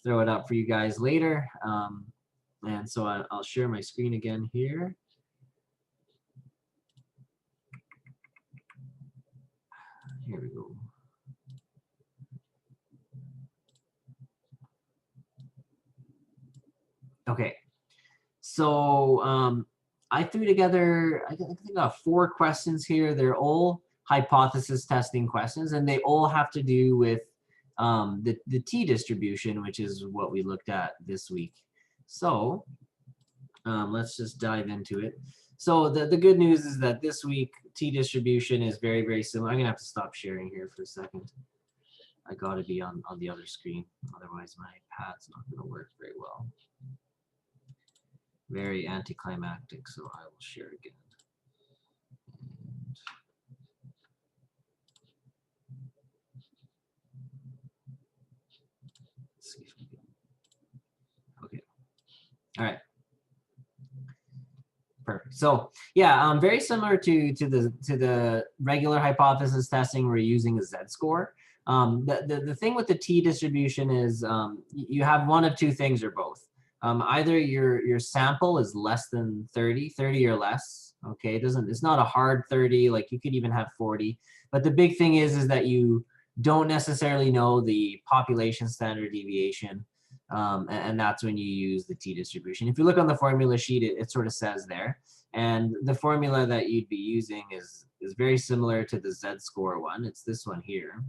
throw it up for you guys later. And so I'll share my screen again here. Here we go. Okay, so I threw together, I think I got 4 questions here. They're all hypothesis testing questions, and they all have to do with the t distribution, which is what we looked at this week. So let's just dive into it. So the good news is that this week t distribution is very, very similar. I'm gonna have to stop sharing here for a second. I gotta be on the other screen, otherwise my pad's not gonna work very well. Very anticlimactic, so I will share again. Okay. All right. Perfect. So yeah, very similar to the regular hypothesis testing, we're using a Z-score. The thing with the t distribution is you have one of 2 things or both. Either your sample is less than 30 or less. Okay, it's not a hard 30, like you could even have 40. But the big thing is that you don't necessarily know the population standard deviation. And that's when you use the t distribution. If you look on the formula sheet, it sort of says there. And the formula that you'd be using is very similar to the Z-score one. It's this one here.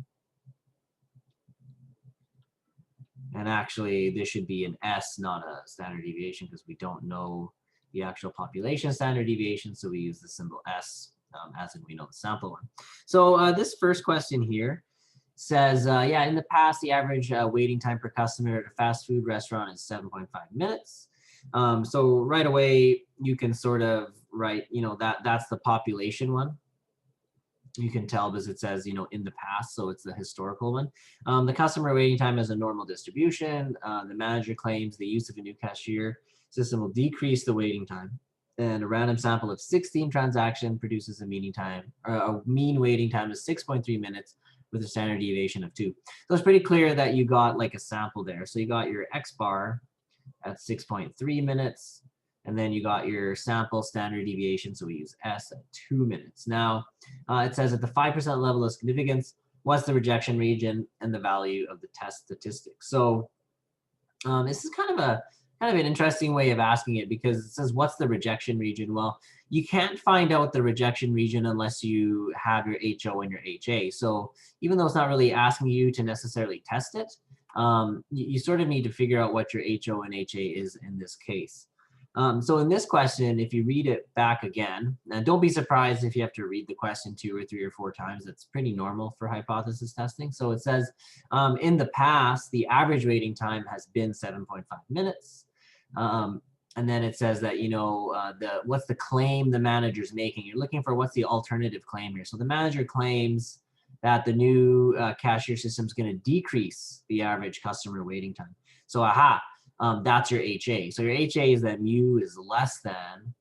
And actually, this should be an S, not a standard deviation, because we don't know the actual population standard deviation. So we use the symbol S, as in we know the sample one. So this first question here says, yeah, in the past, the average waiting time per customer at a fast food restaurant is 7.5 minutes. So right away, you can sort of write, that's the population one. You can tell because it says, in the past, so it's the historical one. The customer waiting time is a normal distribution. The manager claims the use of a new cashier system will decrease the waiting time. And a random sample of 16 transactions produces a mean waiting time of 6.3 minutes with a standard deviation of 2. So it's pretty clear that you got like a sample there. So you got your X bar at 6.3 minutes. And then you got your sample standard deviation, so we use S at 2 minutes. Now, it says at the 5% level of significance, what's the rejection region and the value of the test statistics? So this is kind of an interesting way of asking it, because it says, what's the rejection region? Well, you can't find out the rejection region unless you have your HO and your HA. So even though it's not really asking you to necessarily test it, you sort of need to figure out what your HO and HA is in this case. So in this question, if you read it back again, and don't be surprised if you have to read the question 2 or 3 or 4 times. That's pretty normal for hypothesis testing. So it says, in the past, the average waiting time has been 7.5 minutes. And then it says that, what's the claim the manager's making? You're looking for what's the alternative claim here. So the manager claims that the new cashier system is going to decrease the average customer waiting time. So that's your HA. So your HA is that mu is less than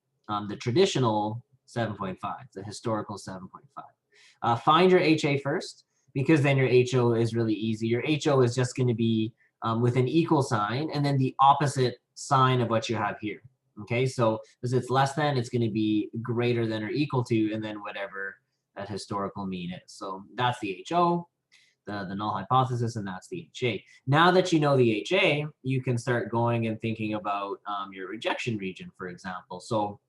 the traditional 7.5, the historical 7.5. Find your HA first, because then your HO is really easy. Your HO is just going to be with an equal sign and then the opposite sign of what you have here. Okay, so as it's less than, it's going to be greater than or equal to, and then whatever that historical mean is. So that's the HO. The null hypothesis, and that's the HA. Now that you know the HA, you can start going and thinking about your rejection region, for example. So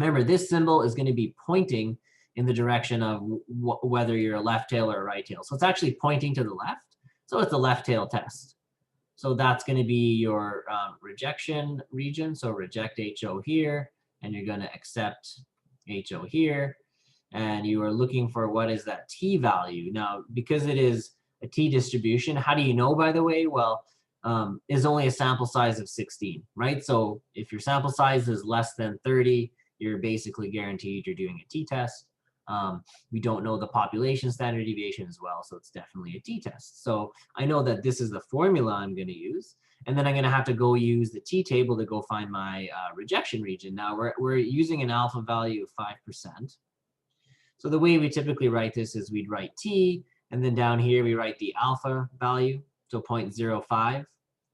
remember, this symbol is going to be pointing in the direction of whether you're a left tail or a right tail. So it's actually pointing to the left. So it's a left tail test. So that's going to be your rejection region. So reject HO here, and you're going to accept HO here. And you are looking for what is that t value. Now, because it is a t distribution, how do you know, by the way? Well, is only a sample size of 16, right? So if your sample size is less than 30, you're basically guaranteed you're doing a t-test. We don't know the population standard deviation as well, so it's definitely a t-test. So I know that this is the formula I'm going to use, and then I'm going to have to go use the t-table to go find my rejection region. Now, we're using an alpha value of 5%. So the way we typically write this is we'd write t, and then down here we write the alpha value, so 0.05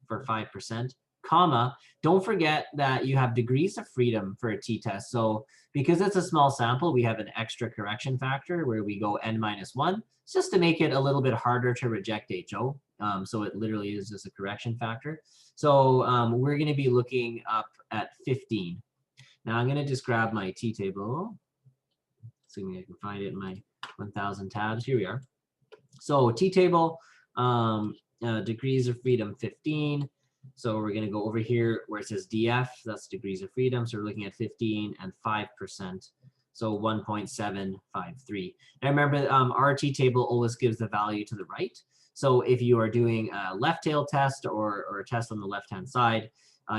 for 5%, comma, don't forget that you have degrees of freedom for a t-test. So because it's a small sample, we have an extra correction factor where we go n-1. It's just to make it a little bit harder to reject HO. So it literally is just a correction factor. So we're going to be looking up at 15. Now I'm going to just grab my t-table. Assuming I can find it in my 1000 tabs. Here we are. So t-table, degrees of freedom 15. So we're going to go over here where it says DF, that's degrees of freedom. So we're looking at 15 and 5%. So 1.753. Now remember, our t-table always gives the value to the right. So if you are doing a left tail test or a test on the left-hand side,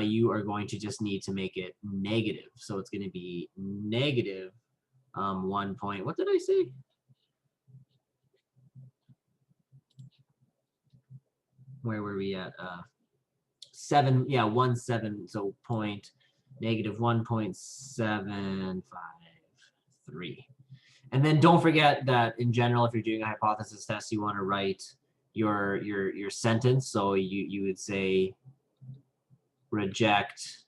you are going to just need to make it negative. So it's going to be negative 1 point, what did I say? Where were we at? 7, yeah, 17, so negative 1.753. And then don't forget that in general, if you're doing a hypothesis test, you want to write your sentence. So you would say reject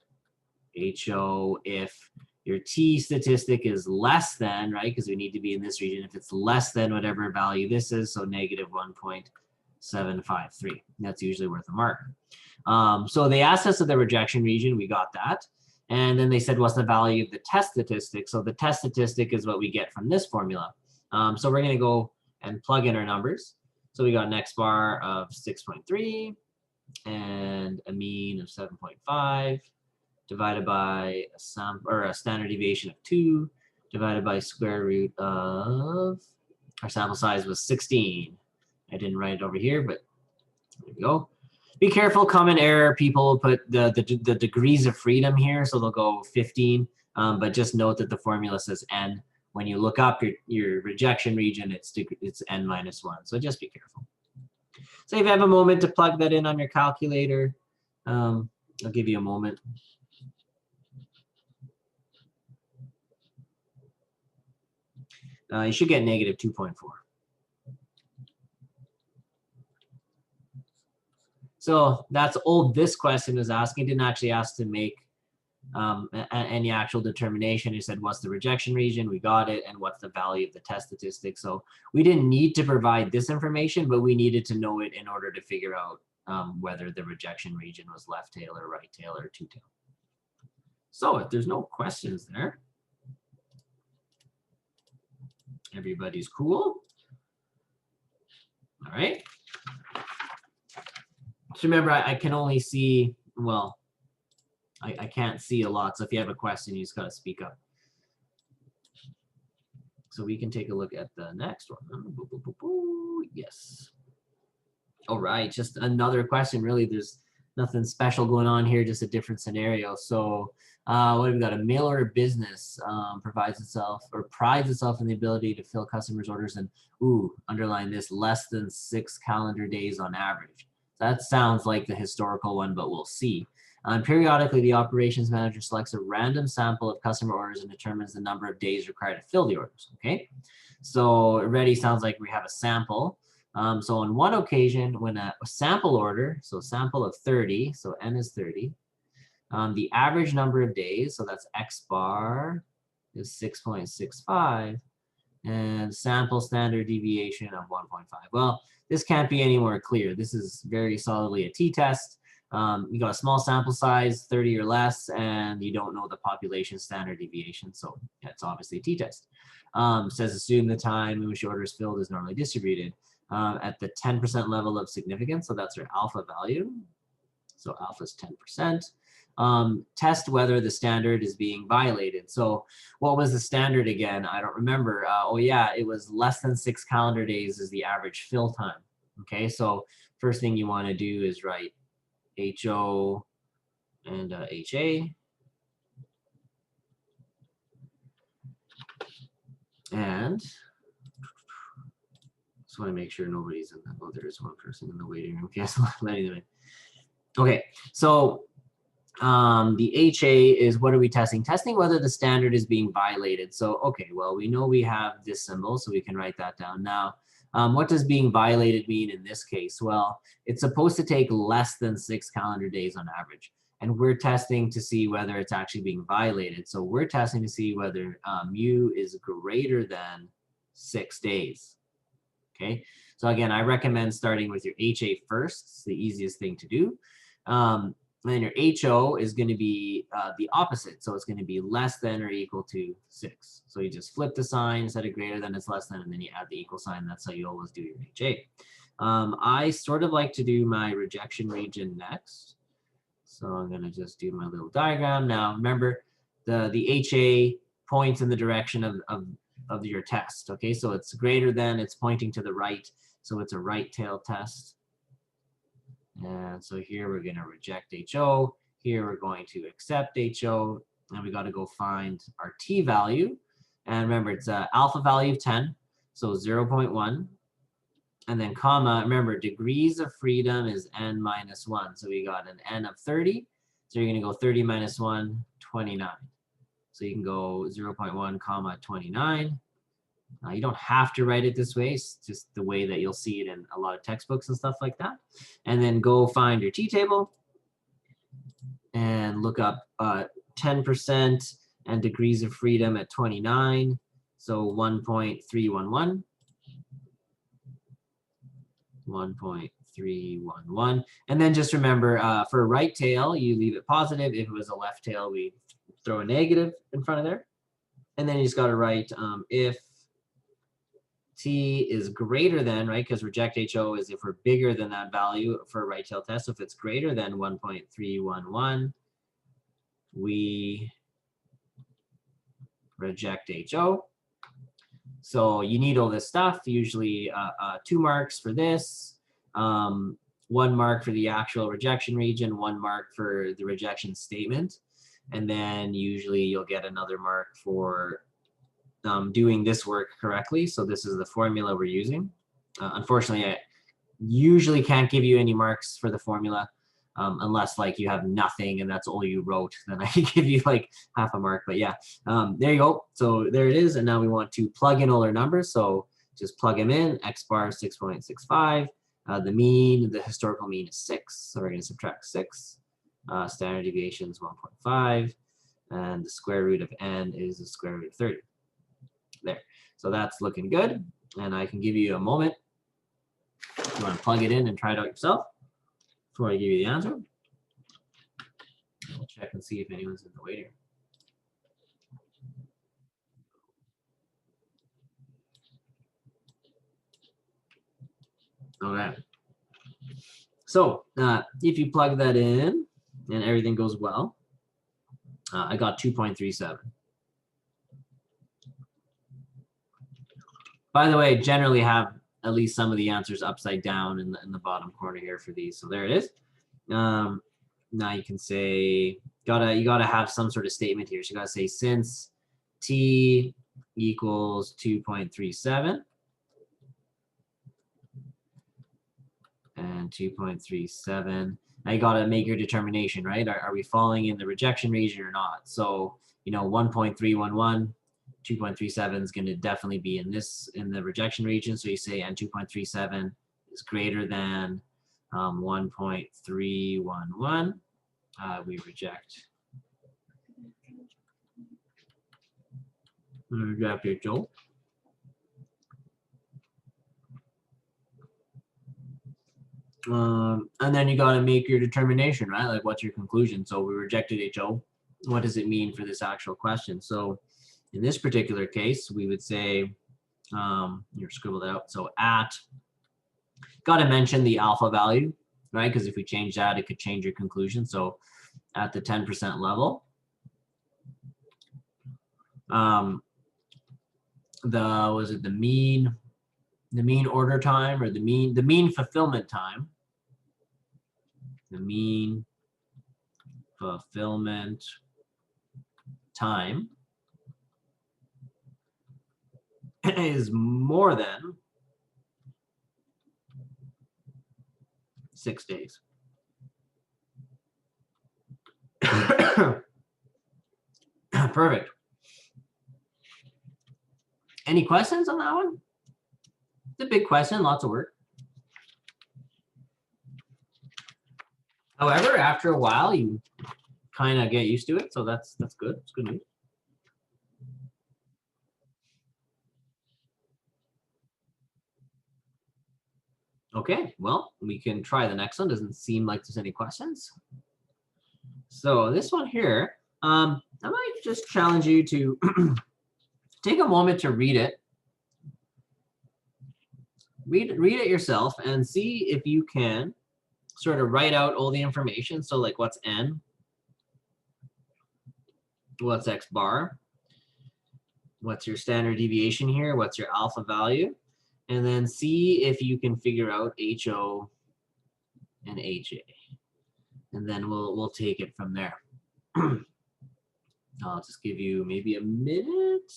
HO if your t statistic is less than, right? Because we need to be in this region. If it's less than whatever value this is, so negative 1.753. That's usually worth a mark. So they asked us of the rejection region. We got that. And then they said, what's the value of the test statistic? So the test statistic is what we get from this formula. So we're going to go and plug in our numbers. So we got an X bar of 6.3 and a mean of 7.5 divided by a standard deviation of 2 divided by square root of, our sample size was 16. I didn't write it over here, but there we go. Be careful, common error. People put the degrees of freedom here, so they'll go 15, but just note that the formula says n. When you look up your rejection region, it's n-1, so just be careful. So if you have a moment to plug that in on your calculator, I'll give you a moment. You should get negative 2.4. So that's all this question was asking. It didn't actually ask to make any actual determination. It said, what's the rejection region? We got it. And what's the value of the test statistic? So we didn't need to provide this information, but we needed to know it in order to figure out whether the rejection region was left tail or right tail or two tail. So if there's no questions there, everybody's cool. All right. So remember, I can only see, well, I can't see a lot. So if you have a question, you just got to speak up. So we can take a look at the next one. Yes. All right, just another question. Really, there's nothing special going on here, just a different scenario. So what have we got? A mail order business prides itself in the ability to fill customers' orders in, underline this, less than 6 calendar days on average. That sounds like the historical one, but we'll see. Periodically, the operations manager selects a random sample of customer orders and determines the number of days required to fill the orders, okay? So it already sounds like we have a sample. So on one occasion, when a sample order, so sample of 30, so n is 30, the average number of days, so that's x bar, is 6.65, and sample standard deviation of 1.5. Well, this can't be any more clear. This is very solidly a t-test. You got a small sample size, 30 or less, and you don't know the population standard deviation, so it's obviously a t-test. Says assume the time in which the order is filled is normally distributed at the 10% level of significance, so that's our alpha value. So alpha is 10%. Test whether the standard is being violated. So what was the standard again? I don't remember. Oh yeah, it was less than 6 calendar days is the average fill time. Okay, so first thing you want to do is write HO and HA. And just want to make sure nobody's in that. Oh, there is one person in the waiting room. Yes, anyway. Okay, so the HA is, what are we testing? Testing whether the standard is being violated. So, okay, well, we know we have this symbol, so we can write that down. Now, What does being violated mean in this case? Well, it's supposed to take less than 6 calendar days on average. And we're testing to see whether it's actually being violated. So we're testing to see whether mu is greater than 6 days. Okay, so again, I recommend starting with your HA first. It's the easiest thing to do. And then your HO is going to be the opposite. So it's going to be less than or equal to 6. So you just flip the sign. Instead of greater than, it's less than, and then you add the equal sign. That's how you always do your HA. I sort of like to do my rejection region next. So I'm going to just do my little diagram. Now, remember, the HA points in the direction of your test. Okay, so it's greater than, it's pointing to the right. So it's a right tail test. And so here we're going to reject HO. Here we're going to accept HO. And we got to go find our T value. And remember, it's an alpha value of 10. So 0.1. And then comma, remember, degrees of freedom is n minus 1. So we got an n of 30. So you're going to go 30 minus 1, 29. So you can go 0.1 comma 29. You don't have to write it this way. It's just the way that you'll see it in a lot of textbooks and stuff like that. And then go find your t-table and look up 10% and degrees of freedom at 29. So 1.311. 1.311. And then just remember, for a right tail, you leave it positive. If it was a left tail, we throw a negative in front of there. And then you just got to write if T is greater than, right, because reject HO is if we're bigger than that value for a right tail test. So if it's greater than 1.311, we reject HO. So you need all this stuff, usually 2 marks for this, 1 mark for the actual rejection region, 1 mark for the rejection statement. And then usually you'll get another mark for doing this work correctly. So this is the formula we're using. Unfortunately, I usually can't give you any marks for the formula unless like you have nothing and that's all you wrote. Then I can give you like half a mark. But yeah, there you go. So there it is. And now we want to plug in all our numbers. So just plug them in. X bar is 6.65. The mean, the historical mean is 6. So we're going to subtract 6. Standard deviation is 1.5. And the square root of n is the square root of 30. There. So that's looking good. And I can give you a moment if you want to plug it in and try it out yourself before I give you the answer. I'll check and see if anyone's in the waiting room. Okay. So if you plug that in and everything goes well, I got 2.37. By the way, generally have at least some of the answers upside down in the bottom corner here for these. So there it is. Now you can say, you gotta have some sort of statement here. So you gotta say since t equals 2.37 and 2.37. Now you gotta make your determination, right? Are we falling in the rejection region or not? So 1.311. 2.37 is going to definitely be in the rejection region. So you say and 2.37 is greater than 1.311. We reject. Reject HO. And then you got to make your determination, right? Like what's your conclusion? So we rejected HO. What does it mean for this actual question? So in this particular case, we would say, you're scribbled out. So got to mention the alpha value, right? Because if we change that, it could change your conclusion. So at the 10% level, the mean order time or the mean fulfillment time, the mean fulfillment time is more than 6 days. Perfect. Any questions on that one? It's a big question, lots of work. However, after a while, you kind of get used to it, so that's good. It's good news. Okay, well, we can try the next one. Doesn't seem like there's any questions. So this one here, I might just challenge you to take a moment to read it. Read it yourself and see if you can sort of write out all the information. So like what's n, what's x bar, what's your standard deviation here, what's your alpha value, and then see if you can figure out HO and HA. And then we'll take it from there. I'll just give you maybe a minute.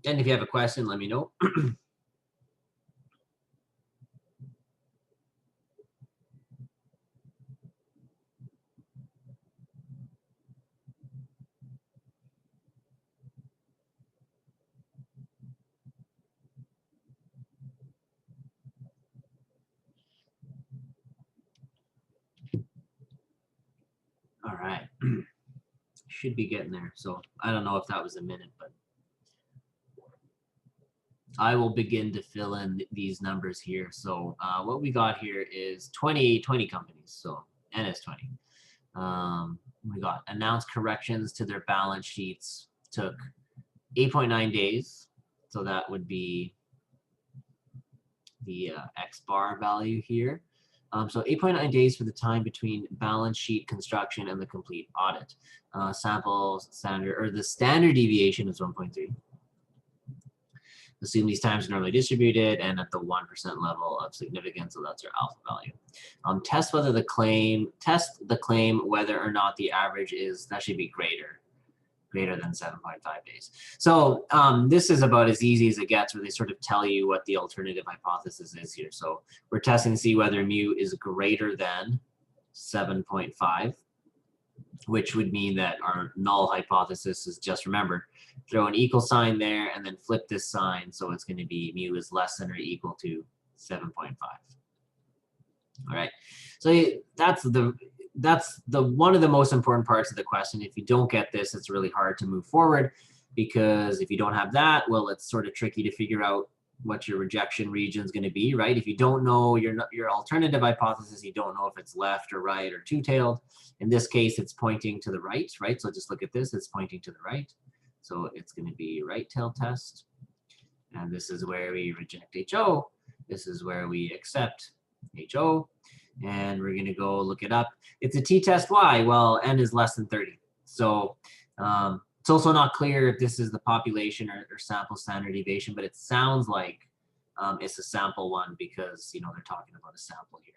And if you have a question, let me know. All right. Should be getting there. So I don't know if that was a minute, but I will begin to fill in these numbers here. So what we got here is 20 companies. So N is 20. We got announced corrections to their balance sheets took 8.9 days. So that would be the X bar value here. So 8.9 days for the time between balance sheet construction and the complete audit. Sample standard, or the standard deviation is 1.3. Assume these times are normally distributed and at the 1% level of significance, so that's our alpha value. Test the claim whether or not the average is, that should be greater than 7.5 days. So this is about as easy as it gets, where they sort of tell you what the alternative hypothesis is here. So we're testing to see whether mu is greater than 7.5, which would mean that our null hypothesis is, just remember, throw an equal sign there and then flip this sign, so it's going to be mu is less than or equal to 7.5. All right, so that's the one of the most important parts of the question. If you don't get this, it's really hard to move forward, because if you don't have that, well, it's sort of tricky to figure out what your rejection region is going to be, right? If you don't know your alternative hypothesis, you don't know if it's left or right or two-tailed. In this case, it's pointing to the right, right? So just look at this, it's pointing to the right. So it's going to be right tail test. And this is where we reject HO. This is where we accept HO. And we're going to go look it up. It's a t-test y. Well, n is less than 30. So it's also not clear if this is the population or sample standard deviation, but it sounds like it's a sample one, because they're talking about a sample here.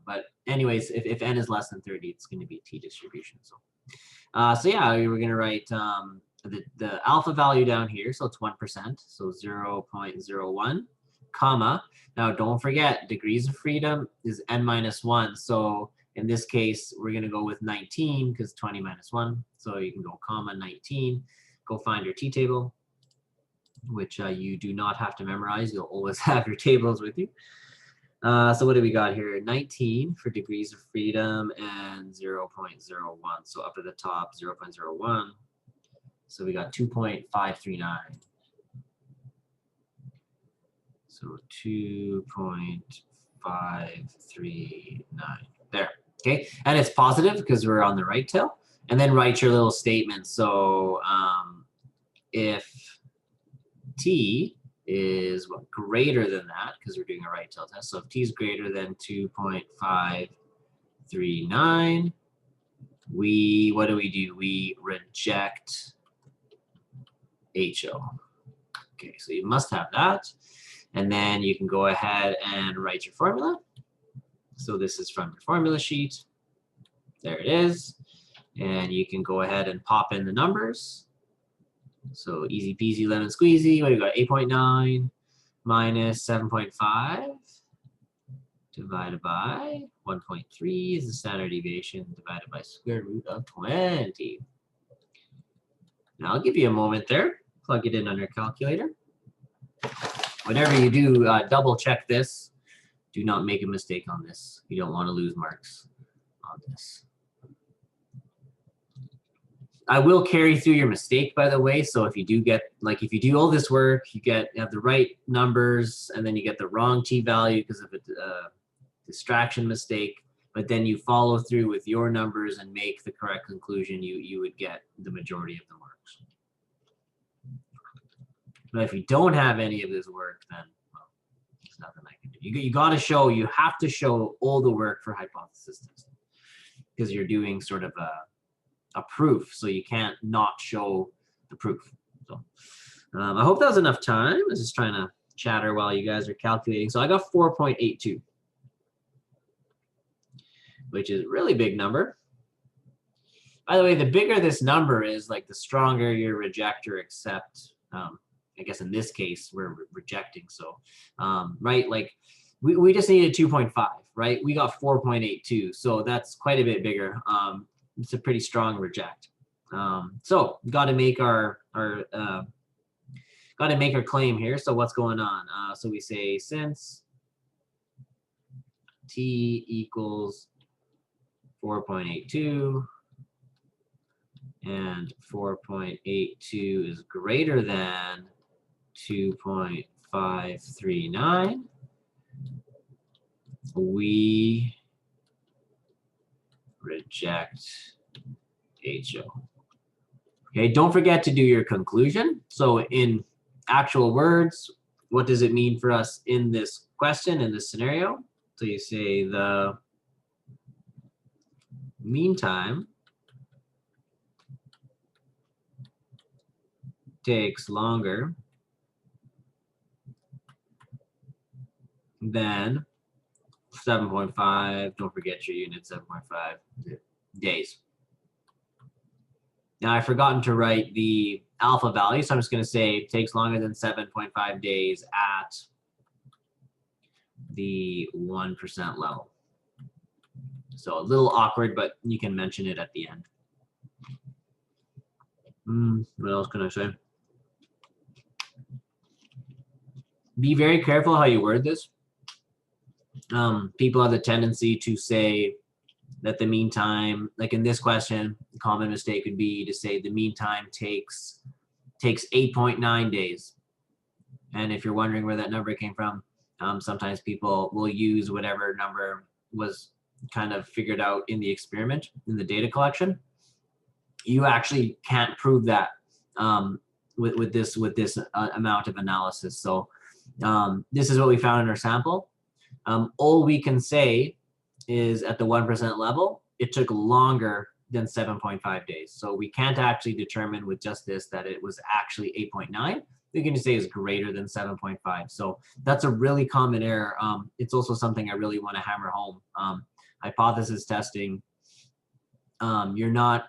But anyways, if n is less than 30, it's going to be t distribution. So yeah, we're going to write the alpha value down here. So it's 1%. So 0.01, comma. Now don't forget, degrees of freedom is n-1. So in this case, we're going to go with 19, because 20 minus 1. So you can go comma 19. Go find your t-table, which you do not have to memorize. You'll always have your tables with you. So what do we got here? 19 for degrees of freedom and 0.01. So up at the top, 0.01. So we got 2.539. So 2.539 there. Okay, and it's positive because we're on the right tail. And then write your little statement. So if t is greater than that, because we're doing a right tail test. So if t is greater than 2.539, what do? We reject HO. Okay, so you must have that. And then you can go ahead and write your formula. So this is from your formula sheet. There it is. And you can go ahead and pop in the numbers. So easy peasy lemon squeezy. What do you got? 8.9 minus 7.5 divided by 1.3 is the standard deviation divided by square root of 20. Now I'll give you a moment there. Plug it in on your calculator. Whenever you do, double check this. Do not make a mistake on this. You don't want to lose marks on this. I will carry through your mistake, by the way. So if you do get, like, if you do all this work, you have the right numbers, and then you get the wrong t-value because of a distraction mistake, but then you follow through with your numbers and make the correct conclusion, you would get the majority of the marks. But if you don't have any of this work, then, well, there's nothing I can do. You got to show, you have to show all the work for hypothesis testing because you're doing sort of a proof, so you can't not show the proof. So I hope that was enough time. I was just trying to chatter while you guys are calculating. So I got 4.82, which is a really big number. By the way, the bigger this number is, like, the stronger your reject or accept. I guess in this case, we're rejecting. So, right, like we just needed 2.5, right? We got 4.82. So that's quite a bit bigger. It's a pretty strong reject. So got to make our claim here. So what's going on? So we say since t equals 4.82 and 4.82 is greater than 2.539, we reject HO. Okay, don't forget to do your conclusion. So in actual words, what does it mean for us in this question, in this scenario? So you say the mean time takes longer than 7.5, don't forget your unit, 7.5 days. Now I've forgotten to write the alpha value, so I'm just going to say it takes longer than 7.5 days at the 1% level. So a little awkward, but you can mention it at the end. What else can I say? Be very careful how you word this. People have the tendency to say that the mean time, like in this question, the common mistake would be to say the mean time takes 8.9 days. And if you're wondering where that number came from, sometimes people will use whatever number was kind of figured out in the experiment, in the data collection. You actually can't prove that with this amount of analysis. So this is what we found in our sample. All we can say is at the 1% level, it took longer than 7.5 days. So we can't actually determine with just this that it was actually 8.9. We can just say it's greater than 7.5. So that's a really common error. It's also something I really want to hammer home. Hypothesis testing, you're not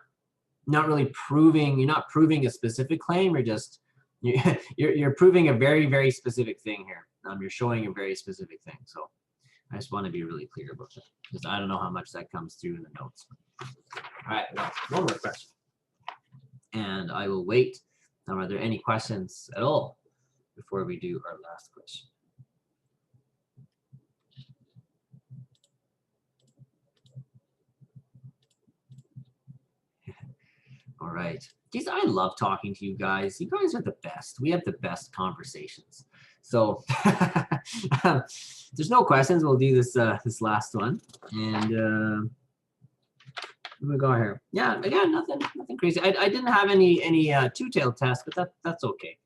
really proving, you're not proving a specific claim, you're proving a very, very specific thing here. You're showing a very specific thing. So I just want to be really clear about that because I don't know how much that comes through in the notes. All right, well, one more question. And I will wait. Now, are there any questions at all before we do our last question? All right. Geez, I love talking to you guys. You guys are the best. We have the best conversations. So there's no questions. We'll do this this last one. And let me go here. Yeah, again, nothing crazy. I didn't have any two-tailed tests, but that's okay.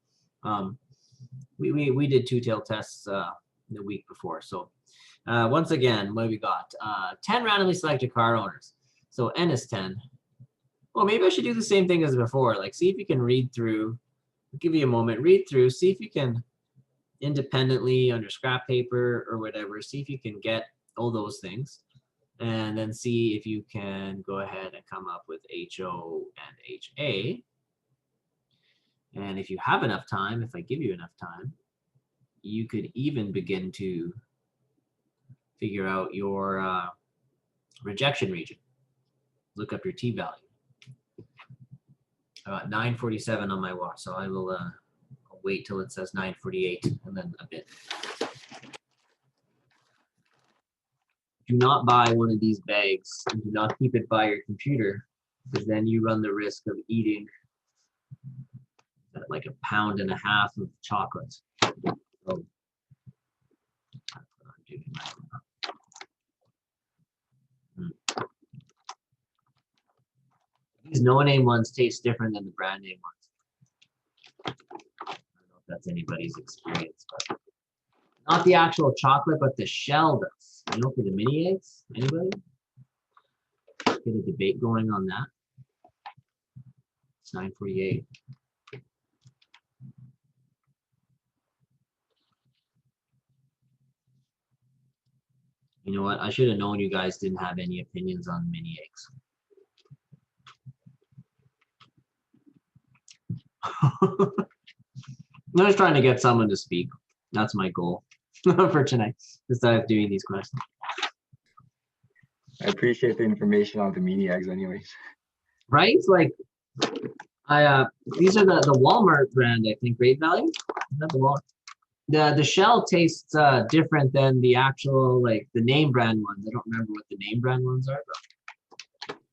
We did two-tailed tests the week before. So once again, what have we got? 10 randomly selected car owners. So N is 10. Well, maybe I should do the same thing as before. Like, see if you can read through. I'll give you a moment. Read through. See if you can independently on your scrap paper or whatever. See if you can get all those things, and then see if you can go ahead and come up with HO and HA. And if you have enough time, if I give you enough time, you could even begin to figure out your rejection region. Look up your t-value. I got 9:47 on my watch, so I will wait till it says 9:48 and then a bit. Do not buy one of these bags and do not keep it by your computer, because then you run the risk of eating like 1.5 pounds of chocolate. So, that's what I'm doing right now. These no-name ones taste different than the brand name ones. I don't know if that's anybody's experience, but not the actual chocolate, but the shell does. You know, for the mini eggs, anybody? Get a debate going on that. It's 9:48. You know what? I should have known you guys didn't have any opinions on mini eggs. I'm just trying to get someone to speak. That's my goal for tonight, instead of doing these questions. I appreciate the information on the mini eggs anyways. Right? Like, these are the Walmart brand, I think, Great Value. Is that the Walmart? The shell tastes different than the actual, like, the name brand ones. I don't remember what the name brand ones are, but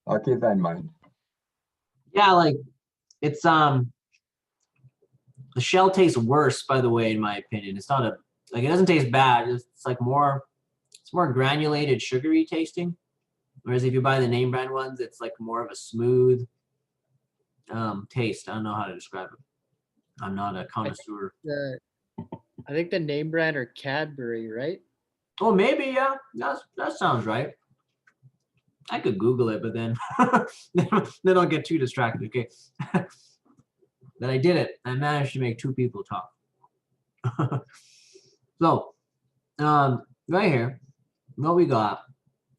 I'll keep that in mind. yeah, like, it's the shell tastes worse, by the way, in my opinion. It's not it doesn't taste bad. It's like more granulated, sugary tasting. Whereas if you buy the name brand ones, it's like more of a smooth taste. I don't know how to describe it. I'm not a connoisseur. I think the name brand are Cadbury, right? Oh, maybe, yeah. That sounds right. I could Google it, but then then I'll get too distracted. Okay. But I did it. I managed to make 2 people talk. So, right here, what we got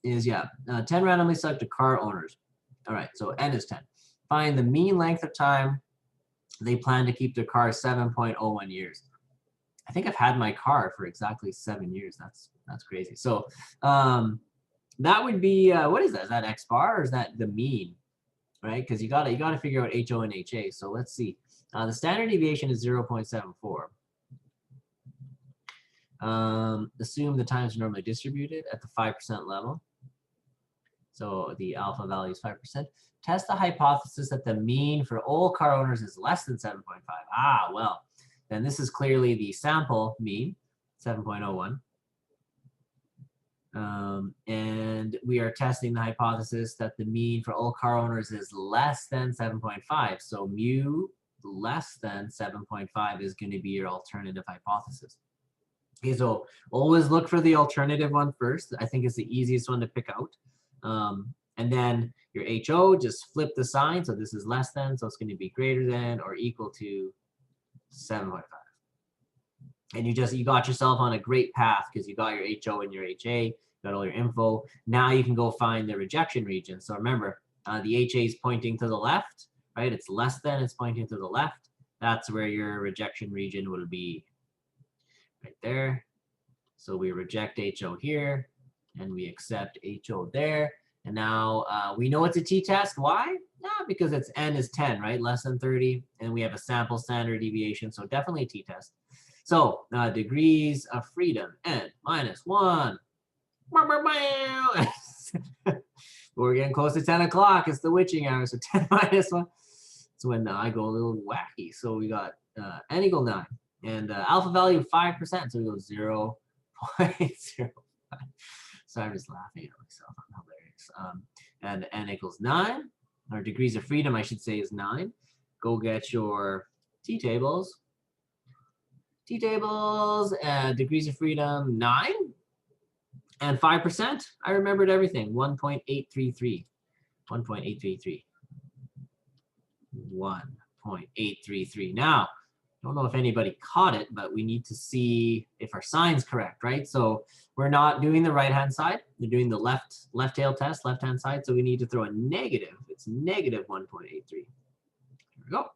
is, 10 randomly selected car owners. All right, so N is 10. Find the mean length of time they plan to keep their car 7.01 years. I think I've had my car for exactly 7 years. That's crazy. So that would be, what is that? Is that X bar or is that the mean? Right? Because you gotta figure out HO and HA. So let's see. The standard deviation is 0.74. Assume the times are normally distributed at the 5% level. So the alpha value is 5%. Test the hypothesis that the mean for all car owners is less than 7.5. Ah, well, then this is clearly the sample mean, 7.01. And we are testing the hypothesis that the mean for all car owners is less than 7.5. So mu less than 7.5 is going to be your alternative hypothesis. Okay, so always look for the alternative one first. I think it's the easiest one to pick out. And then your HO, just flip the sign. So this is less than, so it's going to be greater than or equal to 7.5. And you got yourself on a great path because you got your HO and your HA, got all your info. Now you can go find the rejection region. So remember, the HA is pointing to the left, right? It's less than, it's pointing to the left. That's where your rejection region will be, right there. So we reject HO here and we accept HO there. And now we know it's a t-test. Why? Yeah, because it's N is 10, right? Less than 30. And we have a sample standard deviation. So definitely a t-test. So degrees of freedom, N minus 1. We're getting close to 10 o'clock. It's the witching hour. So 10 minus 1. That's when I go a little wacky. So we got N equal 9. And alpha value of 5%. So we go 0.05. So I'm just laughing at myself. I'm hilarious. And N equals 9. Or degrees of freedom, I should say, is 9. Go get your t-tables. T-tables, degrees of freedom, 9. And 5%, I remembered everything, 1.833. 1.833. 1.833. Now, I don't know if anybody caught it, but we need to see if our sign's correct, right? So we're not doing the right-hand side. We're doing the left tail test, left-hand side. So we need to throw a negative. It's negative 1.83. Here we go.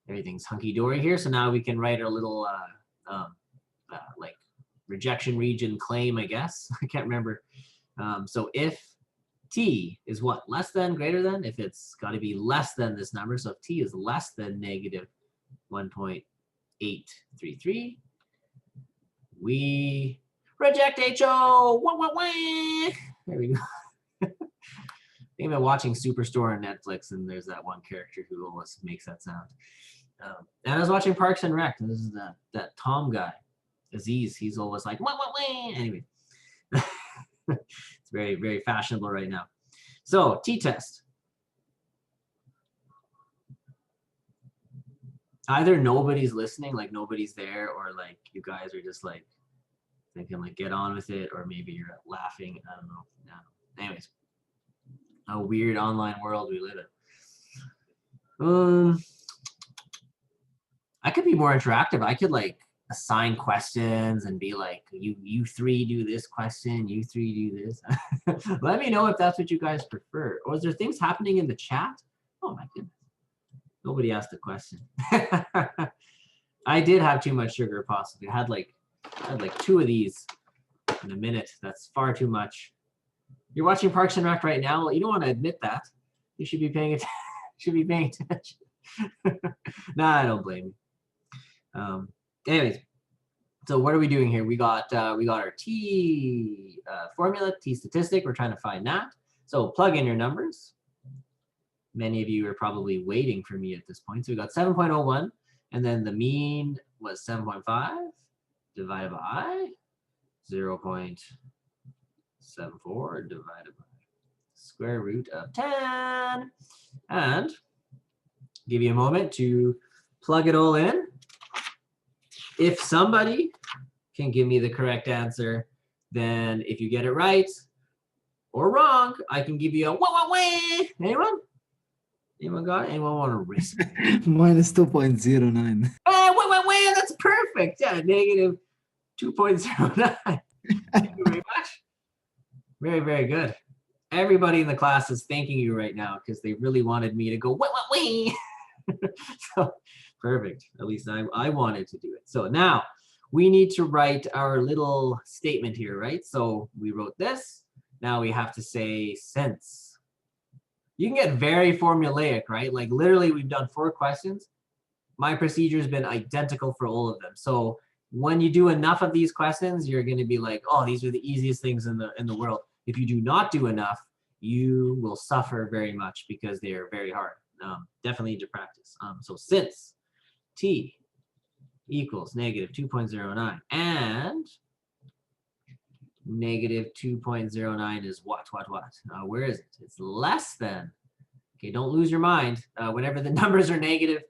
everything's hunky-dory here. So now we can write our little like rejection region claim, I guess. I can't remember. So if t is what? Less than, greater than? If it's got to be less than this number. So if t is less than negative 1.833, we reject HO. Wah, wah, wah. There we go. I've been watching Superstore on Netflix, and there's that one character who always makes that sound. And I was watching Parks and Rec, and this is that Tom guy, Aziz. He's always like, wah, wah, wah. Anyway, it's very, very fashionable right now. So t-test. Either nobody's listening, like nobody's there, or like you guys are just like thinking like get on with it, or maybe you're laughing. I don't know. No. Anyways, a weird online world we live in. I could be more interactive. I could like assign questions and be like, you three do this question, you three do this. Let me know if that's what you guys prefer. Or is there things happening in the chat? Oh my goodness. Nobody asked a question. I did have too much sugar possibly. I had like 2 of these in a minute. That's far too much. You're watching Parks and Rec right now. Well, you don't want to admit that. You should be paying attention. Should be paying attention. Nah, I don't blame you. Anyways, so what are we doing here? We got our t formula, t statistic. We're trying to find that. So plug in your numbers. Many of you are probably waiting for me at this point. So we got 7.01, and then the mean was 7.5 divided by 0.74 divided by square root of 10. And give you a moment to plug it all in. If somebody can give me the correct answer, then if you get it right or wrong, I can give you a wah, wah, wah. Anyone? Anyone got it? Anyone want to risk it? Minus 2.09. Wait, that's perfect. Yeah, negative 2.09. Thank you very much. Very, very good. Everybody in the class is thanking you right now because they really wanted me to go, wait. So perfect. At least I wanted to do it. So now we need to write our little statement here, right? So we wrote this. Now we have to say since. You can get very formulaic, right? Like literally we've done 4 questions. My procedure has been identical for all of them. So when you do enough of these questions, you're going to be like, oh, these are the easiest things in the world. If you do not do enough, you will suffer very much because they are very hard. Definitely need to practice. So since t equals negative 2.09 and negative 2.09 is what? Where is it? It's less than. Okay, don't lose your mind. Whenever the numbers are negative,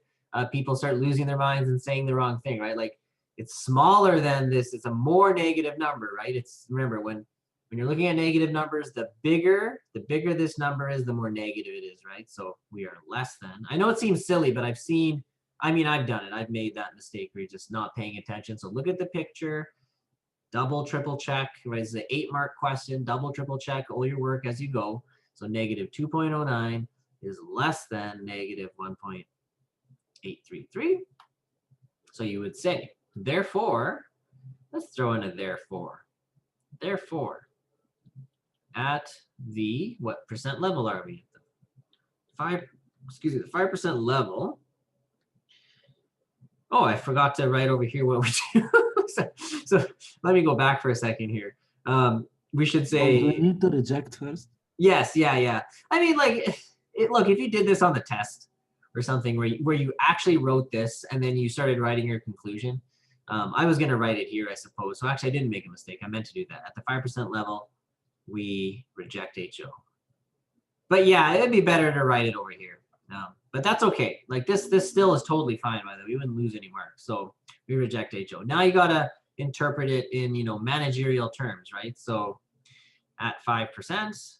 people start losing their minds and saying the wrong thing, right? Like it's smaller than this. It's a more negative number, right? It's, remember, when you're looking at negative numbers, the bigger this number is, the more negative it is, right? So we are less than. I know it seems silly, but I've done it. I've made that mistake where you're just not paying attention. So look at the picture. Double, triple check, right? It's an 8-mark question. Double, triple check all your work as you go. So negative 2.09 is less than negative 1.833. So you would say, therefore, let's throw in a therefore. Therefore, at the, what percent level are we? The 5% level. Oh, I forgot to write over here what we do. So let me go back for a second here. We should say. Do we need to reject first? Yes, yeah. I mean, like, look, if you did this on the test or something where you actually wrote this and then you started writing your conclusion, I was going to write it here, I suppose. So actually, I didn't make a mistake. I meant to do that. At the 5% level, we reject HO. But yeah, it'd be better to write it over here. But that's okay. Like this still is totally fine, by the way. We wouldn't lose any marks. So we reject HO. Now you got to interpret it in, managerial terms, right? So at 5%,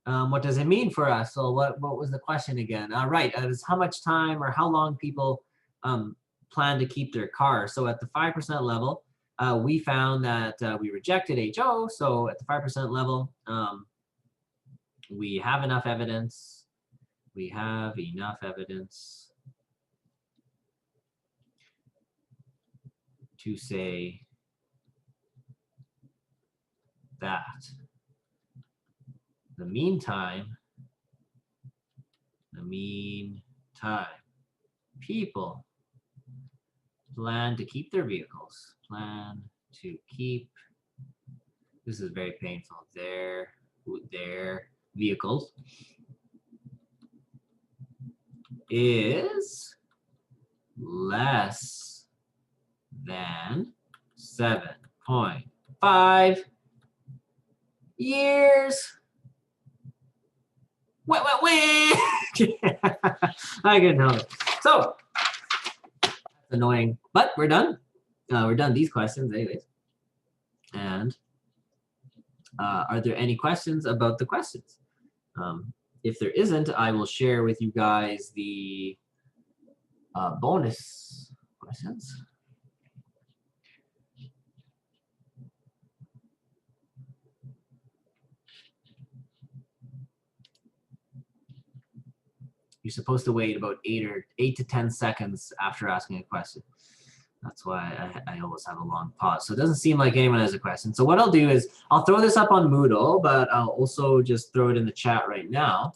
what does it mean for us? So what was the question again? Right, it was how much time or how long people plan to keep their car. So at the 5% level, we found that we rejected HO. So at the 5% level, we have enough evidence. we have enough evidence to say that the mean time people plan to keep their vehicles, this is very painful, their vehicles is less than 7.5 years. Wait. I couldn't help it. So that's annoying, but we're done. We're done these questions anyways. And are there any questions about the questions? If there isn't, I will share with you guys the bonus questions. You're supposed to wait about 8 to 10 seconds after asking a question. That's why I always have a long pause. So it doesn't seem like anyone has a question. So what I'll do is I'll throw this up on Moodle, but I'll also just throw it in the chat right now.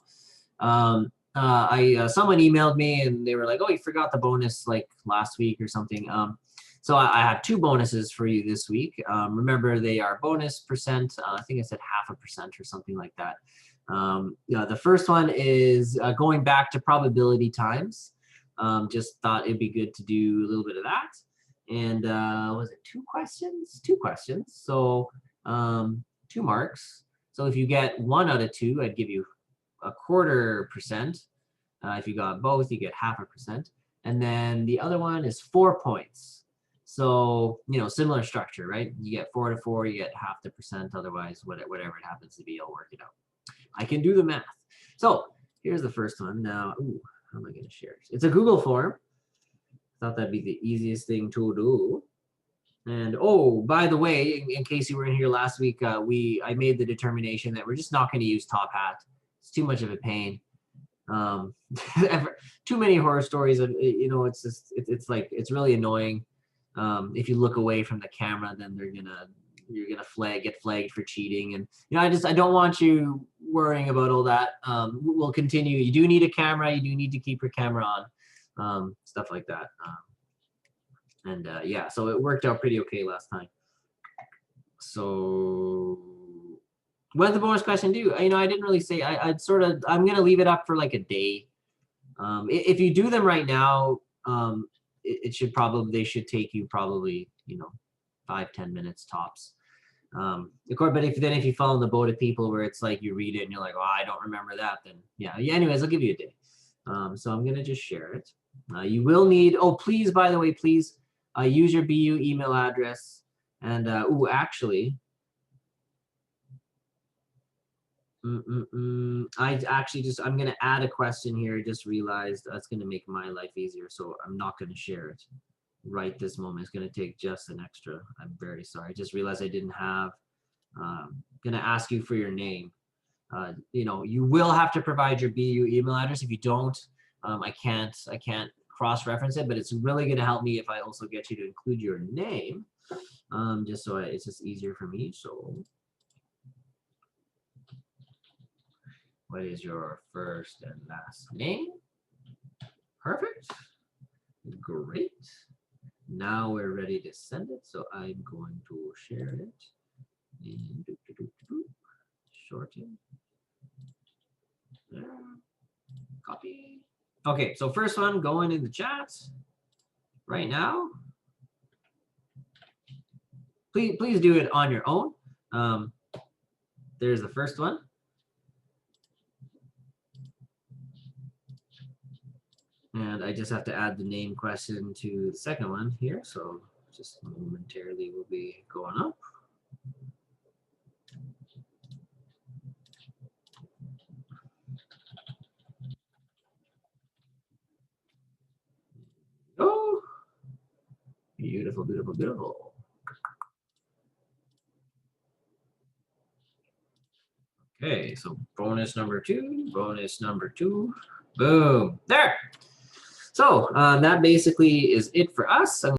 Someone emailed me and they were like, oh, you forgot the bonus like last week or something. So I have 2 bonuses for you this week. Remember, they are bonus percent. I think I said 0.5% or something like that. The first one is going back to probability times. Just thought it'd be good to do a little bit of that. And was it 2 questions? 2 questions. So 2 marks. So if you get 1 out of 2, I'd give you 0.25%. If you got both, you get 0.5%. And then the other one is 4 points. So, similar structure, right? You get 4 to 4, you get 0.5%. Otherwise, whatever it happens to be, I'll work it out. I can do the math. So here's the first one. Now, how am I going to share it? It's a Google form. Thought that'd be the easiest thing to do. And oh, by the way, in case you weren't here last week, I made the determination that we're just not going to use Top Hat. It's too much of a pain. Too many horror stories of it's just it's really annoying. If you look away from the camera, then you're gonna get flagged for cheating, and I don't want you worrying about all that. We'll continue. You do need a camera. You do need to keep your camera on, stuff like that. Yeah, so it worked out pretty okay last time. So what did the bonus question do? I didn't really say. I'm gonna leave it up for like a day. If you do them right now, they should take you probably 5-10 minutes tops. But if you fall in the boat of people where it's like you read it and you're like, oh, I don't remember that, then yeah. Anyways, I'll give you a day. So I'm gonna just share it. You will need. Oh, please, by the way, please use your BU email address. And actually, I'm gonna add a question here. I just realized that's gonna make my life easier, so I'm not gonna share it right this moment. It's gonna take just an extra. I'm very sorry. I just realized I didn't have. Gonna ask you for your name. You will have to provide your BU email address. If you don't, I can't cross-reference it. But it's really gonna help me if I also get you to include your name, just so it's just easier for me. So. What is your first and last name? Perfect. Great. Now we're ready to send it. So I'm going to share it. And shorten. There. Copy. Okay, so first one going in the chat right now. Please do it on your own. There's the first one. And I just have to add the name question to the second one here. So just momentarily will be going up. Oh, beautiful, beautiful, beautiful. Okay, so bonus number two. Boom. There. So that basically is it for us. I'm